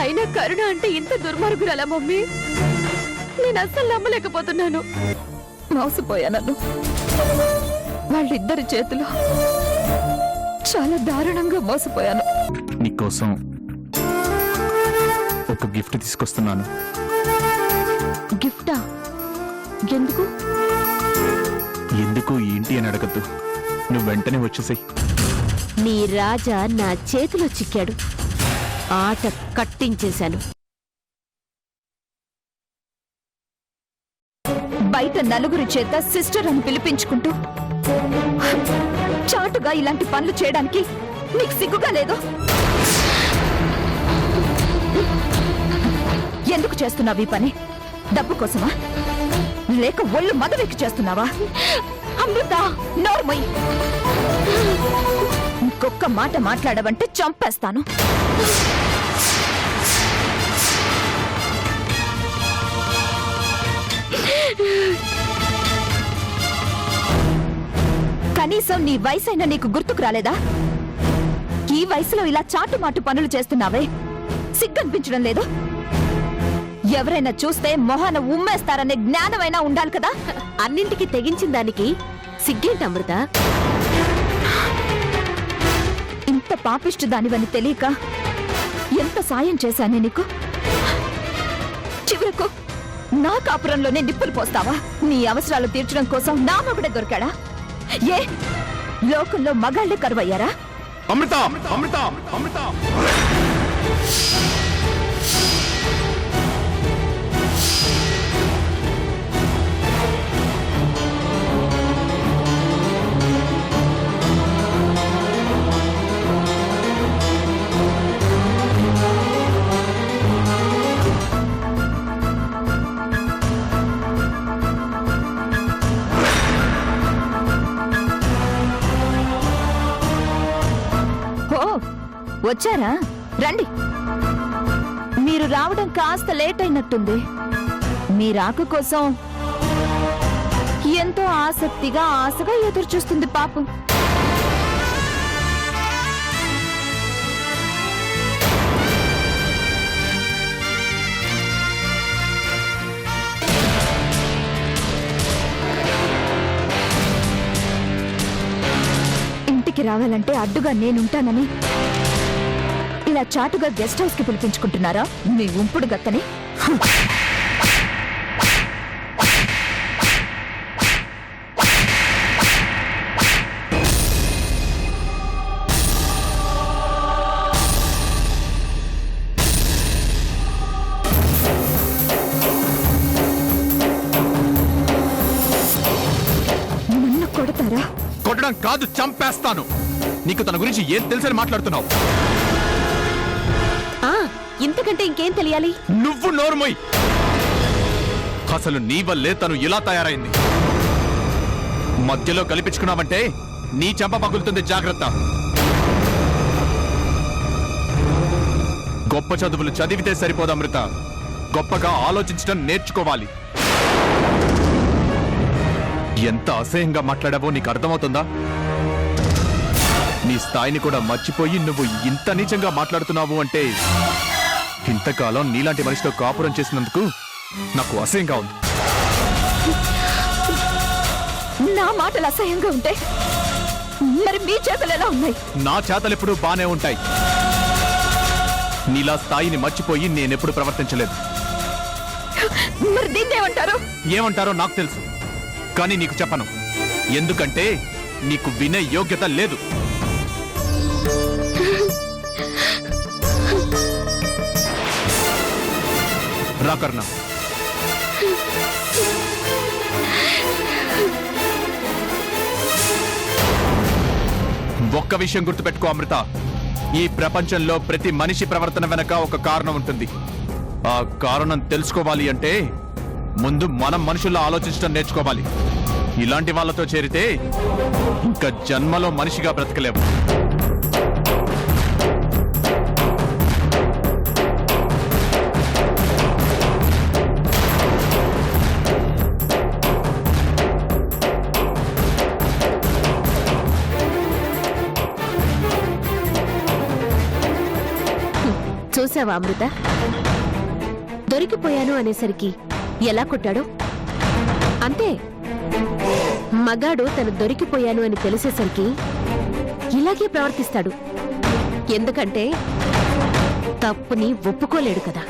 అయినా కరుణ అంటే ఇంత దుర్మార్గురాలా మమ్మీ? నేను అస్సలు నమ్మలేకపోతున్నాను. మోసపోయాను. వాళ్ళిద్దరి చేతిలో చాలా దారుణంగా మోసపోయాను. నీకోసం ఒక గిఫ్ట్ తీసుకొస్తున్నాను. గిఫ్టా? ఎందుకు? ఎందుకు ఏంటి అని అడగద్దు, నువ్వు వెంటనే వచ్చేసాయి. నీ రాజా నా చేతిలో చిక్కాడు. ఆట కట్టించేశాను. బయట నలుగురి చేత సిస్టర్ అని పిలిపించుకుంటూ చాటుగా ఇలాంటి పనులు చేయడానికి నీకు సిగ్గుగా లేదు? ఎందుకు చేస్తున్నావు ఈ పని? డబ్బు కోసమా లేక ఒళ్ళు మదవెక్కి చేస్తున్నావా? అమృత, నోర్మయ్యి. ఇంకొక్క మాట మాట్లాడవంటే చంపేస్తాను. కనీసం నీ వయసైనా నీకు గుర్తుకు రాలేదా? ఈ వయసులో ఇలా చాటుమాటు పనులు చేస్తున్నావే, సిగ్గనిపించడం లేదు? ఎవరైనా చూస్తే మొహాన ఉమ్మేస్తారనే జ్ఞానమైనా ఉండాలి కదా? అన్నింటికి తెగించిన దానికి సిగ్గేంటి అమృత? ఇంత పాపిష్టి దానివని తెలియక ఎంత సాయం చేశానే నీకు? చివరకు నా కాపురంలోనే నిప్పులు పోస్తావా? నీ అవసరాలు తీర్చడం కోసం నా మగుడే దొరికాడా? ఏ లోకంలో మగాళ్లే కరువయ్యారా? అమృత, అమృత, అమృత. వచ్చారా? రండి. మీరు రావడం కాస్త లేట్ అయినట్టుంది. మీ రాక కోసం ఎంతో ఆసగా ఎదురు చూస్తుంది పాపం. ఇంటికి రావాలంటే అడ్డుగా నేనుంటానని ఇలా చాటుగా గెస్ట్ హౌస్ కి పిలిపించుకుంటున్నారా మీ ఉంపుడు గత్తని? నన్ను కొడతారా? కొట్టడం కాదు, చంపేస్తాను. నీకు తన గురించి ఏం తెలుసని మాట్లాడుతున్నావు? ఇంతకంటే ఇంకేం తెలియాలి? నువ్వు నోరుమోయ్. అసలు నీ వల్లే తను ఇలా తయారైంది. మధ్యలో కల్పించుకున్నావంటే నీ చెంప పగులుతుంది, జాగ్రత్త. గొప్ప చదువులు చదివితే సరిపోదు అమృత, గొప్పగా ఆలోచించడం నేర్చుకోవాలి. ఎంత అసహ్యంగా మాట్లాడావో నీకు అర్థమవుతుందా? నీ స్థాయిని కూడా మర్చిపోయి నువ్వు ఇంత నీచంగా మాట్లాడుతున్నావు అంటే ఇంతకాలం నీలాంటి మనిషితో కాపురం చేసినందుకు నాకు అసహ్యంగా ఉంది. నా మాటలు అసహ్యంగా ఉంటాయి, మరి మీ చేతులు ఎలా ఉన్నాయి? నా చేతలు ఎప్పుడు బానే ఉంటాయి. నీలా స్థాయిని మర్చిపోయి నేనెప్పుడు ప్రవర్తించలేదు. మరి దీన్ని ఏమంటారు? ఏమంటారో నాకు తెలుసు, కానీ నీకు చెప్పను. ఎందుకంటే నీకు వినే యోగ్యత లేదు. రాకర్ణ, ఒక్క విషయం గుర్తుపెట్టుకో అమృత, ఈ ప్రపంచంలో ప్రతి మనిషి ప్రవర్తన వెనక ఒక కారణం ఉంటుంది. ఆ కారణం తెలుసుకోవాలి అంటే ముందు మనం మనుషుల్లో ఆలోచించడం నేర్చుకోవాలి. ఇలాంటి వాళ్ళతో చేరితే ఇంకా జన్మలో మనిషిగా బ్రతకలేవు. చూసావా అమృత? దొరికిపోయాను అనేసరికి ఎలా కొట్టాడో అంతే. మగాడు తను దొరికిపోయాను అని తెలిసేసరికి ఇలాగే ప్రవర్తిస్తాడు. ఎందుకంటే తప్పుని ఒప్పుకోలేడు కదా.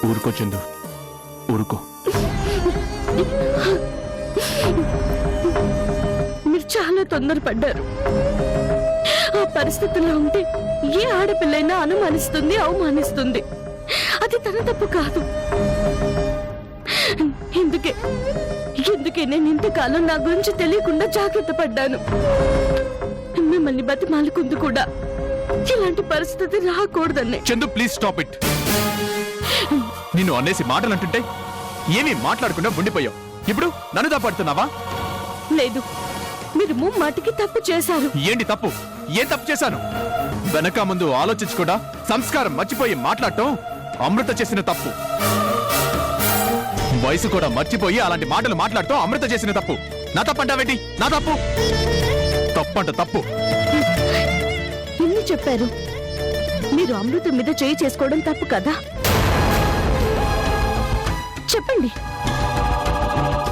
ఊరుకో చందు, ఊరుకో. మీరు చాలా తొందరపడ్డారు. ఆ పరిస్థితుల్లో ఉంటే ఏ ఆడపిల్లైనా అనుమానిస్తుంది, అవమానిస్తుంది. అది తన తప్పు కాదు. ఎందుకే నేను ఇంతకాలం నా గురించి తెలియకుండా జాగ్రత్త పడ్డాను. మిమ్మల్ని బతిమాలుకుంది కూడా ఇలాంటి పరిస్థితి రాకూడదన్నే. Chandu please stop it. నిన్ను అనేసి మాటలు అంటుంటే ఏమీ మాట్లాడకుండా ఉండిపోయావు. ఇప్పుడు నన్ను తప్పడుతున్నావా? లేదు, మీరు ముమ్మాటికి తప్పు చేశారు. ఏంటి తప్పు? ఏం తప్పు చేశాను? వెనక ముందు ఆలోచించకుండా సంస్కారం మర్చిపోయి మాట్లాడటం అమృత చేసిన తప్పు. వయసు కూడా మర్చిపోయి అలాంటి మాటలు మాట్లాడటం అమృత చేసిన తప్పు. నా తప్పంటావేంటి? నా తప్పు తప్పంట తప్పు. ఇన్ని చెప్పారు. మీరు అమృత మీద చేయి చేసుకోవడం తప్పు కదా? చెప్పండి.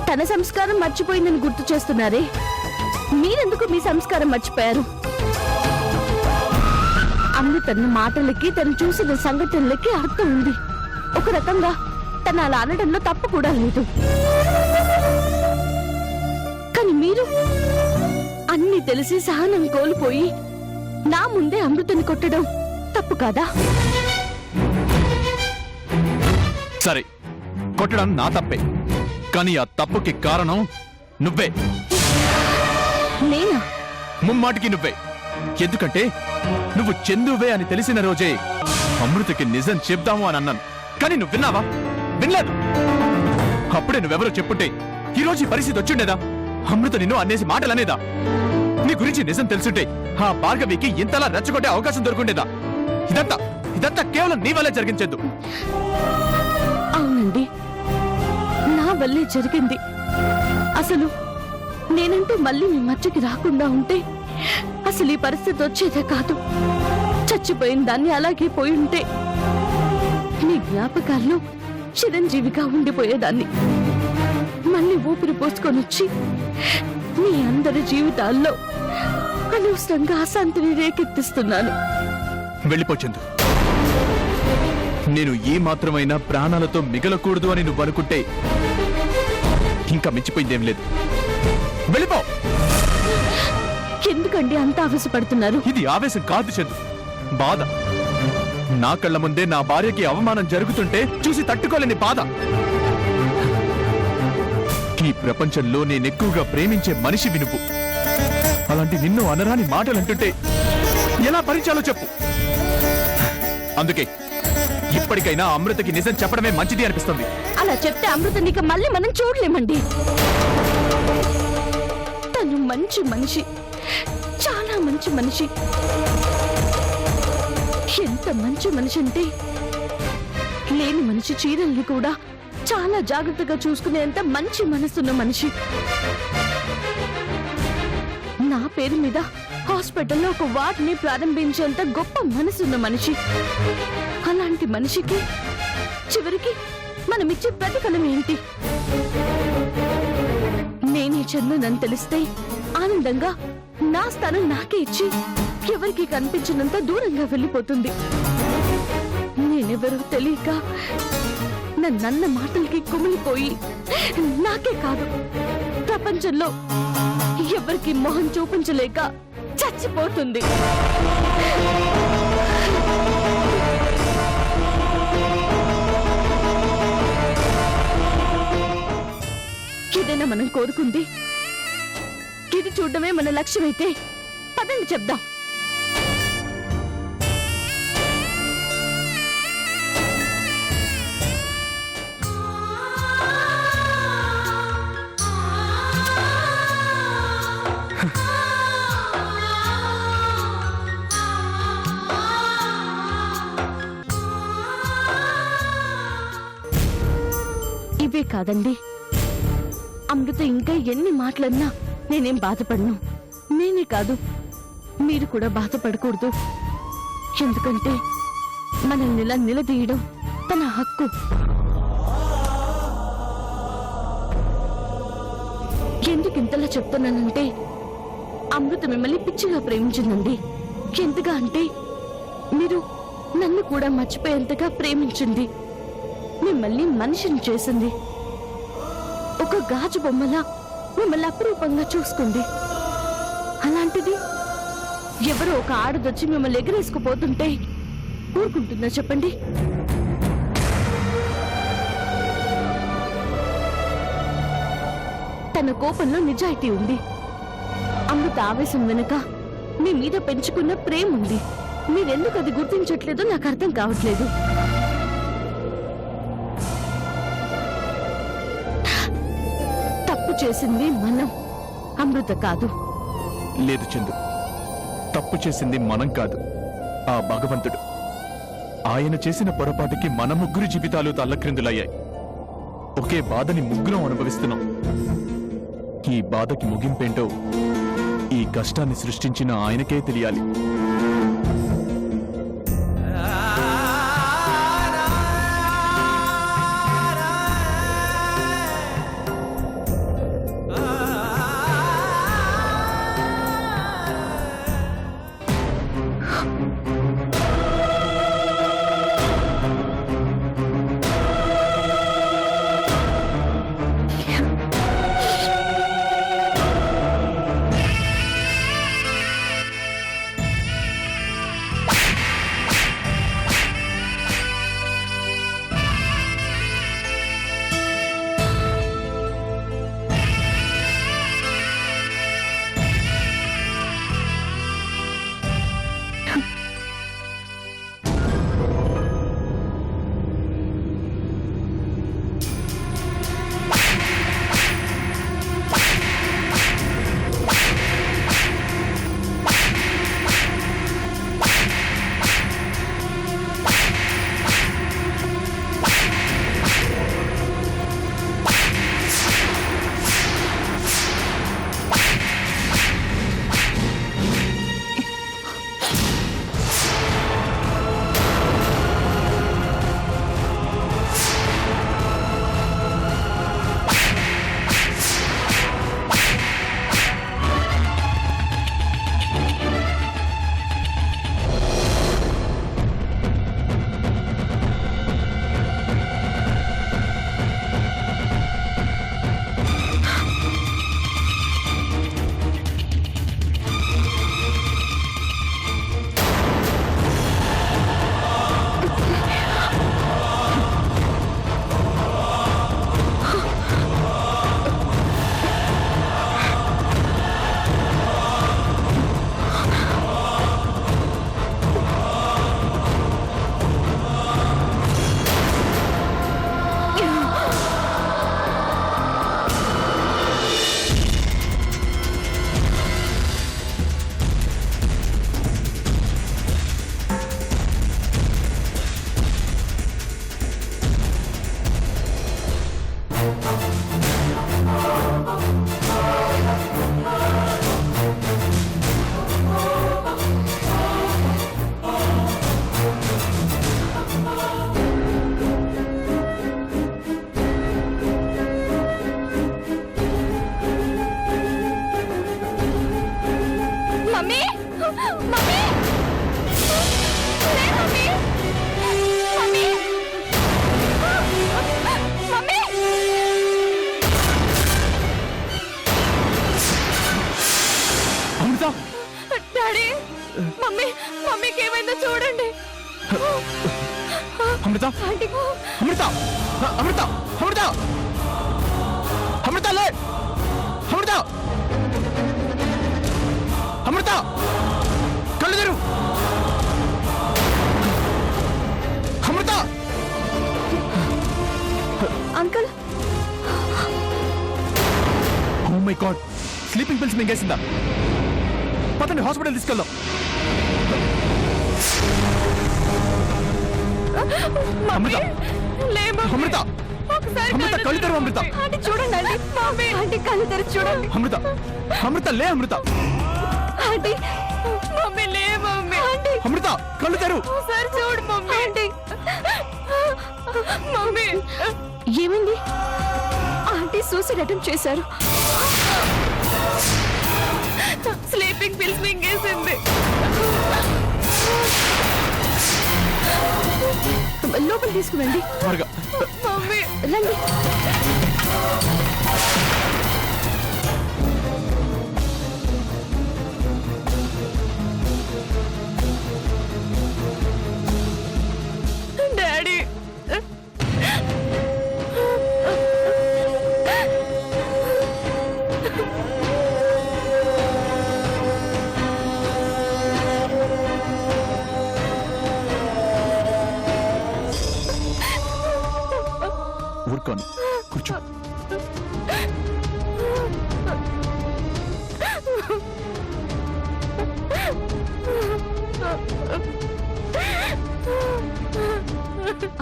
తన సంస్కారం మర్చిపోయిందని గుర్తు చేస్తున్నారే, మీరెందుకు మీ సంస్కారం మర్చిపోయారు? అమృతన్న మాటలకి, తను చూసిన సంఘటనలకి అర్థం ఉంది. ఒక రకంగా తను అలా అనడంలో తప్పు కూడా లేదు. కానీ మీరు అన్ని తెలిసి సహనం కోల్పోయి నా ముందే అమృతని కొట్టడం తప్పు కాదా? సరే, కొట్టడం నా తప్పే. కానీ ఆ తప్పుకి కారణం నువ్వే. నేనా? ముమ్మాటికి నువ్వే. ఎందుకంటే నువ్వు చందువే అని తెలిసిన రోజే అమృతకి నిజం చెప్దాము అని అన్నాను. కానీ నువ్వు విన్నావా? వినలేదు. అప్పుడే నువ్వెవరో చెప్పుంటే ఈరోజు ఈ పరిస్థితి వచ్చిండేదా? అమృత నిన్ను అనేసి మాటలనేదా? నీ గురించి నిజం తెలుసుంటే ఆ భార్గవికి ఇంతలా రెచ్చగొట్టే అవకాశం దొరుకుండేదా? ఇదంతా కేవలం నీ వల్లే జరిగించద్దు. అవునండి, నా వల్లే జరిగింది. అసలు నేనంటూ మళ్ళీ మీ మధ్యకి రాకుండా ఉంటే అసలు ఈ పరిస్థితి వచ్చేదే కాదు. చచ్చిపోయిన దాన్ని అలాగే పోయి ఉంటే మీ జ్ఞాపకాల్లో చిరంజీవిగా ఉండిపోయేదాన్ని. మళ్ళీ ఊపిరి పోసుకొని వచ్చి మీ అందరి జీవితాల్లో అనవసరంగా అశాంతిని రేకెత్తిస్తున్నాను. వెళ్ళిపోచందు. నేను ఏ మాత్రమైనా ప్రాణాలతో మిగలకూడదు అని నువ్వు అనుకుంటే ఇంకా మించిపోయిందేం లేదు. వెళ్ళిపో. ఎందుకండి అంత ఆవేశపడుతున్నారు? ఇది ఆవేశం కాదు చందు, బాధ. నా కళ్ళ ముందే నా భార్యకి అవమానం జరుగుతుంటే చూసి తట్టుకోలేని బాధ. ఈ ప్రపంచంలో నేనెక్కువగా ప్రేమించే మనిషివి నువ్వు. అలాంటి నిన్ను అనరాని మాటలంటుంటే ఎలా భరించాలో చెప్పు. అందుకే ఇప్పటికైనా అమృతకి నిజం చెప్పడమే మంచిది అనిపిస్తుంది. అలా చెప్తే అమృతని ఇక మళ్ళీ మనం చూడలేమండి. తను మంచి మనిషి, చాలా మంచి మనిషి. ఎంత మంచి మనిషి అంటే లేని మనిషి చీరల్ని కూడా చాలా జాగ్రత్తగా చూసుకునేంత మంచి మనసున్న మనిషి. నా పేరు మీద హాస్పిటల్లో ఒక వార్డ్ని ప్రారంభించేంత గొప్ప మనసున్న మనిషి. అలాంటి మనిషికి చివరికి మనమిచ్చే ప్రతిఫలం ఏంటి? నేనే చందునని తెలిస్తే ఆనందంగా నా స్థానం నాకే ఇచ్చి ఎవరికి కనిపించినంత దూరంగా వెళ్ళిపోతుంది. నేనెవరో తెలియక నన్న మాటలకి కుమిలిపోయి నాకే కాదు ప్రపంచంలో ఎవరికి మొహం చూపించలేక చచ్చిపోతుంది. ఏదైనా మనం కోరుకుంది ఇది చూడడమే మన లక్ష్యమైతే పదండి చెప్దాం. ఇవే కాదండి, అమృత ఇంకా ఎన్ని మాటలన్నా నేనేం బాధపడను. నేనే కాదు, మీరు కూడా బాధపడకూడదు. ఎందుకంటే మనల్ని ఇలా నిలదీయడం తన హక్కు. ఎందుకు ఇంతలా చెప్తున్నానంటే అమృత మిమ్మల్ని పిచ్చిగా ప్రేమించిందండి. ఎంతగా అంటే మీరు నన్ను కూడా మర్చిపోయేంతగా ప్రేమించింది. మిమ్మల్ని మనిషిని చేసింది. ఒక గాజు బొమ్మలా మిమ్మల్ని అపురూపంగా చూసుకుంది. అలాంటిది ఎవరో ఒక ఆడదొచ్చి మిమ్మల్ని ఎగరేసుకుపోతుంటే ఊరుకుంటుందా చెప్పండి? తన కోపంలో నిజాయితీ ఉంది. అమృత ఆవేశం వెనుక మీ మీద పెంచుకున్న ప్రేమ ఉంది. మీరెందుకు అది గుర్తించట్లేదో నాకు అర్థం కావట్లేదు. తప్పు చేసింది మనం, అమృత కాదు. లేదు చందు, తప్పు చేసింది మనం కాదు, ఆ భగవంతుడు. ఆయన చేసిన పొరపాటుకి మన ముగ్గురు జీవితాలు తల్లక్రిందులయ్యాయి. ఒకే బాధని ముగ్గురం అనుభవిస్తున్నాం. ఈ బాధకి ముగింపేంటో ఈ కష్టాన్ని సృష్టించిన ఆయనకే తెలియాలి. మమ్మీ మమ్మీ లే మమ్మీ మమ్మీ మమ్మీ అమృత డాడీ మమ్మీ మమ్మీకి ఏమైందో చూడండి అమృత ఆంటీ అమృత అమృత అమృత అమృత లే అమృత అమృత కళ్ళు తెరు Amrutha uncle oh my god sleeping pills మింగేసిందా పదండి హాస్పిటల్ తీసుకెళ్దాం అమృత లే అమృత ఒకసారి అమృత కళ్ళు తెరు అమృత ఆంటీ చూడండి ఆంటీ మమ్మీ ఆంటీ కళ్ళు తెరిచి చూడండి అమృత అమృత లే అమృత ఆంటీ మమ్మీ లే మమ్మీ ఆంటీ అమృత కళ్ళు తెరు ఒకసారి చూడు మమ్మీ ఆంటీ మమ్మీ ఏమైంది? ఆంటీ సూసైడ్ అటెంప్ట్ చేశారు స్లీపింగ్ పిల్స్ మింగేసింది లోపల తీసుకురండి. త్వరగా మమ్మీ రండి. డాడీ ఊరుకోను కూర్చో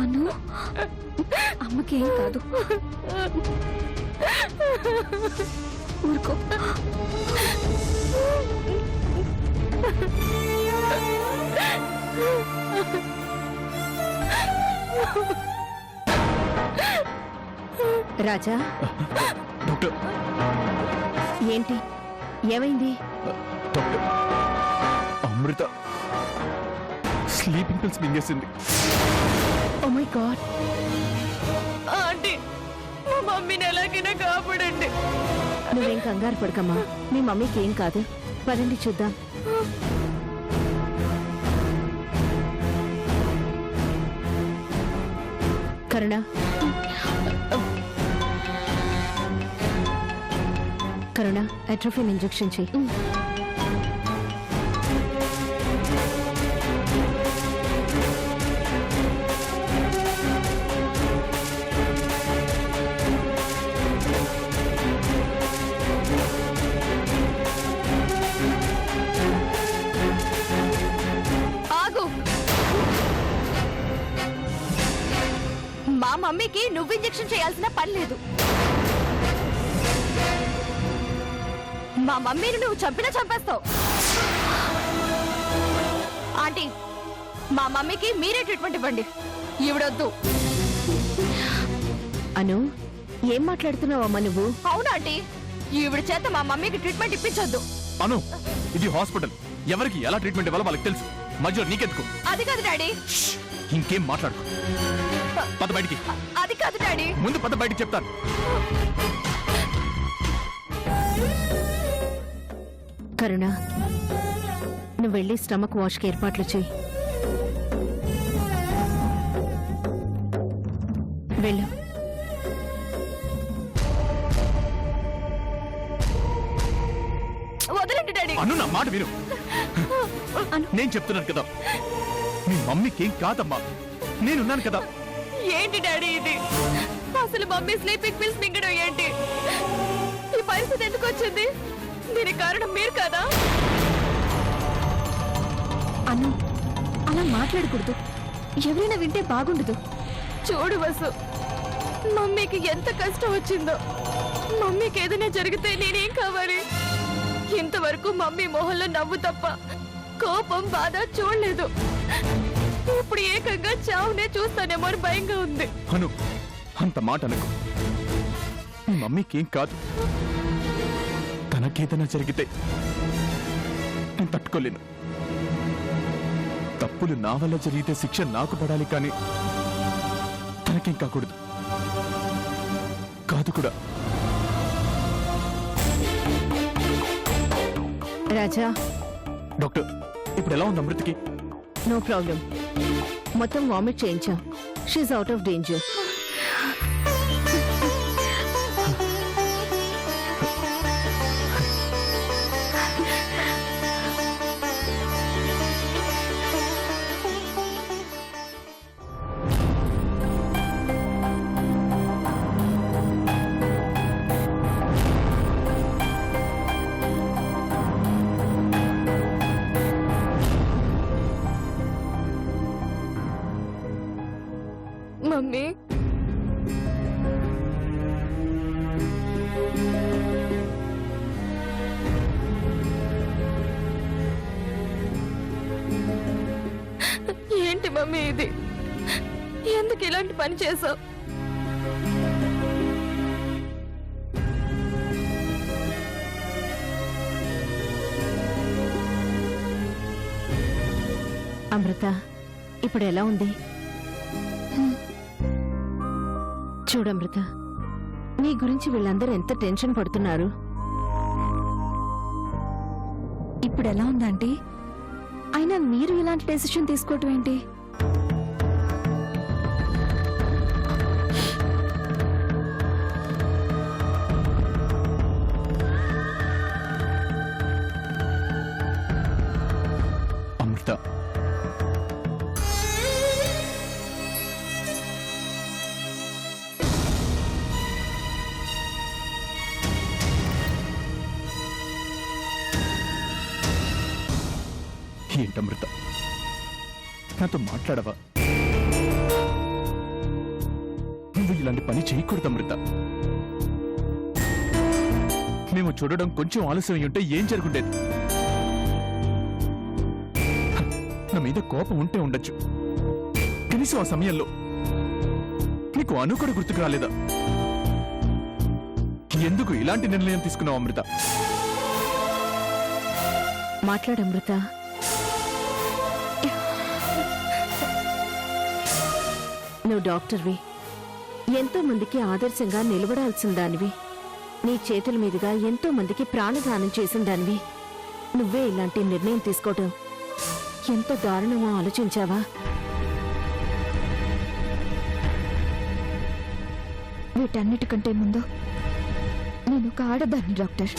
అను అమ్మకేం కాదు, ఊరుకో. రాజా డాక్టర్ ఏంటి ఏమైంది? డాక్టర్ అమృత స్లీపింగ్ పిల్స్ మింగేసింది. Oh my god. ఆంటీ మా మమ్మీని ఎలాగైనా కాపాడండి. నువ్వేం కంగారు పడకమ్మా, మీ మమ్మీకి ఏం కాదు. పదండి చూద్దాం. కరుణ కరుణ అట్రోఫిన్ ఇంజెక్షన్ చెయ్యి. ఆగు. మా మమ్మీకి నువ్వు ఇంజెక్షన్ చేయాల్సిన పని లేదు. మా మమ్మీని నువ్వు చంపినా చంపేస్తావు. ఆంటీ మా మమ్మీకి మీరే ట్రీట్మెంట్ ఇవ్వండి. ఈవిడొద్దు. అను ఏం మాట్లాడుతున్నావమ్మా నువ్వు? అవునా ఆంటీ, ఈవిడ చేత మా మమ్మీకి ట్రీట్మెంట్ ఇప్పించొద్దు. అను ఇది హాస్పిటల్, ఎవరికి ఎలా ట్రీట్మెంట్ ఇవ్వాలో వాళ్ళకి తెలుసు. మధ్యలో నీకెందుకు? అది కాదు డాడీ. ఇంకేం మాట్లాడుకో. పద బయటికి. అది కాదు డాడీ. ముందు పద బయటికి చెప్తాను. కరుణ నువ్వు వెళ్ళి స్టమక్ వాష్కి ఏర్పాట్లు చెయ్యి. వెళ్ళు. వదలండి డాడీ. అను నా మాట విను. నేను చెప్తున్నాను కదా, మీ మమ్మీకి ఏం కాదమ్మా, నేనున్నాను కదా. ఏంటి డాడీ ఇది? అసలు మమ్మీ స్లీపింగ్ పిల్స్ మింగడం ఏంటి? ఈ పరిస్థితి ఎందుకు వచ్చింది? దీనికి కారణం మీరు కదా? అను అలా మాట్లాడకూడదు, ఎవరైనా వింటే బాగుండదు. చూడు వసు, మమ్మీకి ఎంత కష్టం వచ్చిందో. మమ్మీకి ఏదైనా జరిగితే నేనేం కావాలి? ఇంతవరకు మమ్మీ మొహంలో నవ్వు తప్ప కోపం బాధ చూడలేదు. ఇప్పుడు ఏకంగా చావునే చూస్తానేమో అని భయంగా ఉంది. అను అంత మాట అనకు. మీ మమ్మీకి ఏం కాదు. తనకేదైనా జరిగితే నేను తట్టుకోలేను. తప్పులు నా వల్ల జరిగితే శిక్ష నాకు పడాలి, కానీ తనకేం కాకూడదు. కాదు కూడా. రాజా, డాక్టర్, ఇప్పుడు ఎలా ఉంది అమృతకి? No problem. మొత్తం వామిట్ చేయించాం. She's out of danger. Mummy, ఏంటి మమ్మీ ఇది? ఎందుకు ఇలాంటి పని చేసావు? అమృత, ఇప్పుడు ఎలా ఉంది? చూడమృత, నీ గురించి వీళ్ళందరూ ఎంత టెన్షన్ పడుతున్నారు. ఇప్పుడు ఎలా ఉందంటీ? అయినా మీరు ఇలాంటి డెసిషన్ తీసుకోవటం ఏంటి? అమృత, ఏంటమృత, నాతో మాట్లాడవా? నువ్వు ఇలాంటి పని చేయకూడదు అమృత. మేము చూడడం కొంచెం ఆలస్యం అయి ఉంటే ఏం జరుగుండేది? నా మీద కోపం ఉంటే ఉండొచ్చు, కనీసం ఆ సమయంలో నీకు అను కూడా గుర్తుకు రాలేదా? ఎందుకు ఇలాంటి నిర్ణయం తీసుకున్నావు అమృత? మాట్లాడమృత. నువ్వు డాక్టర్వి, ఎంతో మందికి ఆదర్శంగా నిలబడాల్సిన దానివి. నీ చేతుల మీదుగా ఎంతో మందికి ప్రాణదానం చేసిన దానివి. నువ్వే ఇలాంటి నిర్ణయం తీసుకోవటం ఎంత దారుణమో ఆలోచించావా? వీటన్నిటికంటే ముందు నేను ఒక ఆడదాన్ని డాక్టర్.